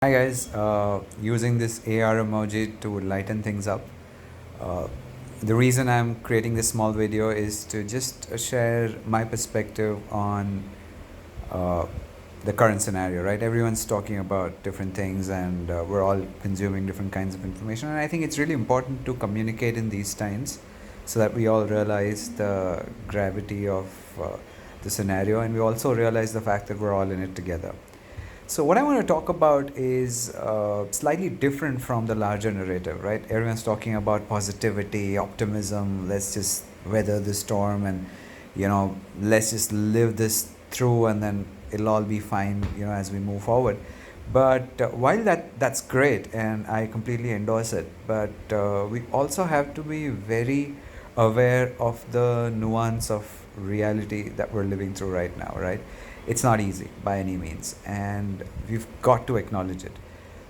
Hi guys, using this AR emoji to lighten things up. Uh, the reason I'm creating this small video is to just share my perspective on uh, the current scenario, right? Everyone's talking about different things and we're all consuming different kinds of information. And I think it's really important to communicate in these times so that we all realize the gravity of the scenario and we also realize the fact that we're all in it together. So what I want to talk about is slightly different from the larger narrative, right? Everyone's talking about positivity, optimism. Let's just weather the storm, and let's just live this through, and then it'll all be fine, as we move forward. But while that's great, and I completely endorse it, but we also have to be very aware of the nuance of reality that we're living through right now, right? It's not easy by any means, and we've got to acknowledge it.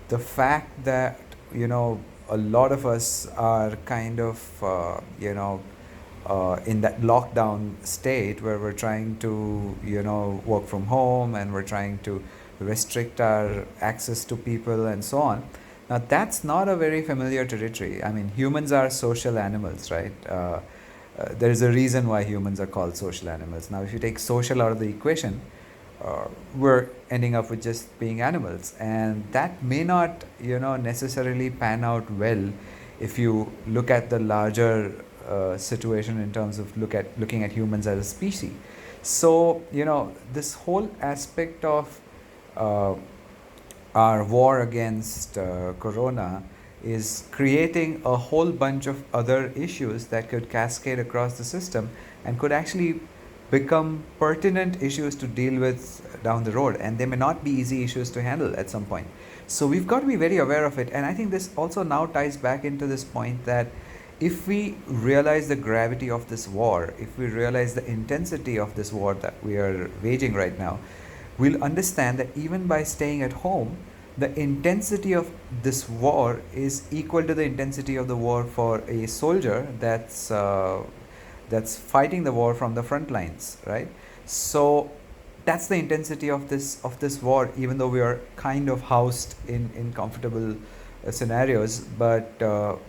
The fact that, a lot of us are kind of, in that lockdown state where we're trying to, work from home and we're trying to restrict our access to people and so on. Now, that's not a very familiar territory. I mean, humans are social animals, right? There's a reason why humans are called social animals. Now, if you take social out of the equation, we're ending up with just being animals, and that may not necessarily pan out well if you look at the larger situation in terms of looking at humans as a species. So this whole aspect of uh, our war against corona is creating a whole bunch of other issues that could cascade across the system and could actually become pertinent issues to deal with down the road, and they may not be easy issues to handle at some point. So we've got to be very aware of it, and I think this also now ties back into this point that if we realize the gravity of this war, if we realize the intensity of this war that we are waging right now, we'll understand that even by staying at home, the intensity of this war is equal to the intensity of the war for a soldier that's fighting the war from the front lines, right? So that's the intensity of this war, even though we are kind of housed in comfortable scenarios, but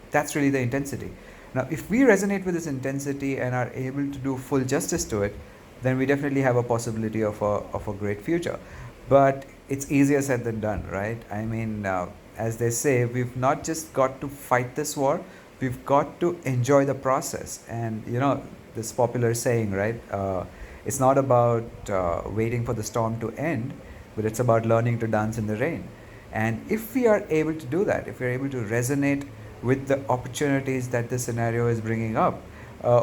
that's really the intensity. Now, if we resonate with this intensity and are able to do full justice to it, then we definitely have a possibility of a great future. But it's easier said than done, right? I mean, as they say, we've not just got to fight this war, we've got to enjoy the process. And this popular saying, right? It's not about waiting for the storm to end, but it's about learning to dance in the rain. And if we are able to do that, if we're able to resonate with the opportunities that this scenario is bringing up,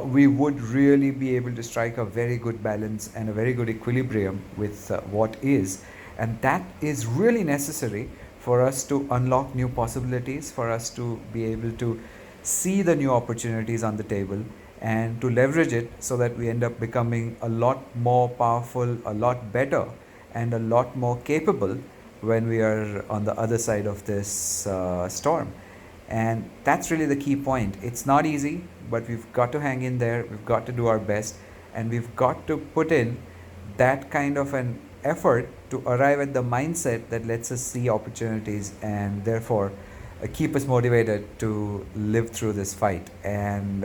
we would really be able to strike a very good balance and a very good equilibrium with what is. And that is really necessary for us to unlock new possibilities, for us to be able to see the new opportunities on the table and to leverage it so that we end up becoming a lot more powerful, a lot better, and a lot more capable when we are on the other side of this storm. And that's really the key point. It's not easy, but we've got to hang in there, we've got to do our best, and we've got to put in that kind of an effort to arrive at the mindset that lets us see opportunities and therefore keep us motivated to live through this fight. And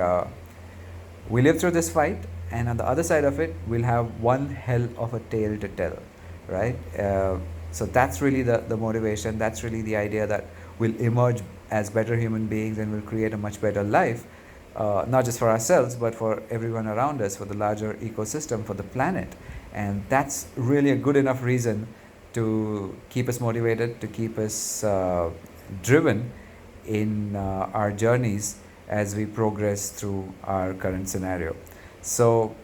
we live through this fight, and on the other side of it, we'll have one hell of a tale to tell, right? So that's really the motivation. That's really the idea that we'll emerge as better human beings and we'll create a much better life, not just for ourselves, but for everyone around us, for the larger ecosystem, for the planet. And that's really a good enough reason to keep us motivated, to keep us driven in our journeys as we progress through our current scenario. So,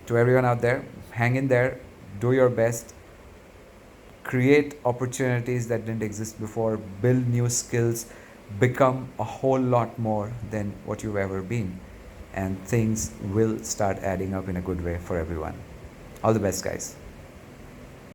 to everyone out there, hang in there, do your best, create opportunities that didn't exist before, build new skills, become a whole lot more than what you've ever been, and things will start adding up in a good way for everyone. All the best, guys.